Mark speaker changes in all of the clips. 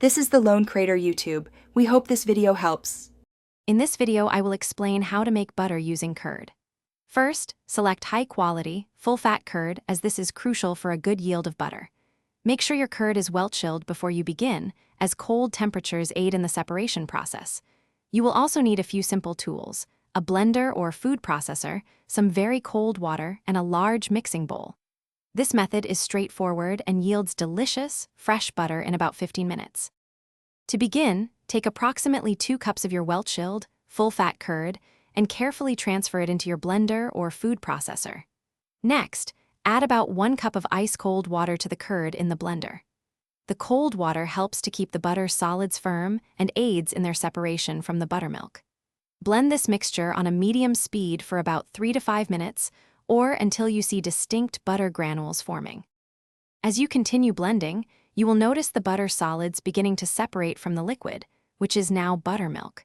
Speaker 1: This is the Lone Crater YouTube. We hope this video helps.
Speaker 2: In this video, I will explain how to make butter using curd. First, select high-quality, full-fat curd, as this is crucial for a good yield of butter. Make sure your curd is well chilled before you begin, as cold temperatures aid in the separation process. You will also need a few simple tools: a blender or food processor, some very cold water, and a large mixing bowl. This method is straightforward and yields delicious, fresh butter in about 15 minutes. To begin, take approximately 2 cups of your well-chilled, full-fat curd and carefully transfer it into your blender or food processor. Next, add about 1 cup of ice-cold water to the curd in the blender. The cold water helps to keep the butter solids firm and aids in their separation from the buttermilk. Blend this mixture on a medium speed for about 3 to 5 minutes, or until you see distinct butter granules forming. As you continue blending, you will notice the butter solids beginning to separate from the liquid, which is now buttermilk.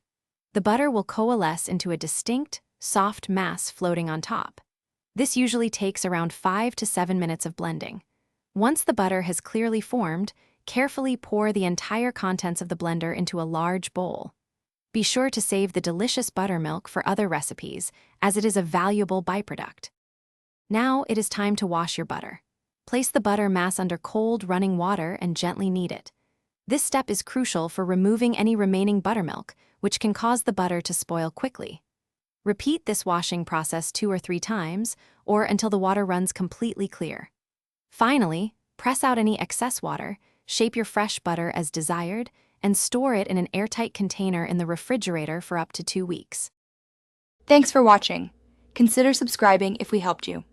Speaker 2: The butter will coalesce into a distinct, soft mass floating on top. This usually takes around 5 to 7 minutes of blending. Once the butter has clearly formed, carefully pour the entire contents of the blender into a large bowl. Be sure to save the delicious buttermilk for other recipes, as it is a valuable byproduct. Now it is time to wash your butter. Place the butter mass under cold, running water and gently knead it. This step is crucial for removing any remaining buttermilk, which can cause the butter to spoil quickly. Repeat this washing process 2 or 3 times, or until the water runs completely clear. Finally, press out any excess water, shape your fresh butter as desired, and store it in an airtight container in the refrigerator for up to 2 weeks.
Speaker 1: Thanks for watching. Consider subscribing if we helped you.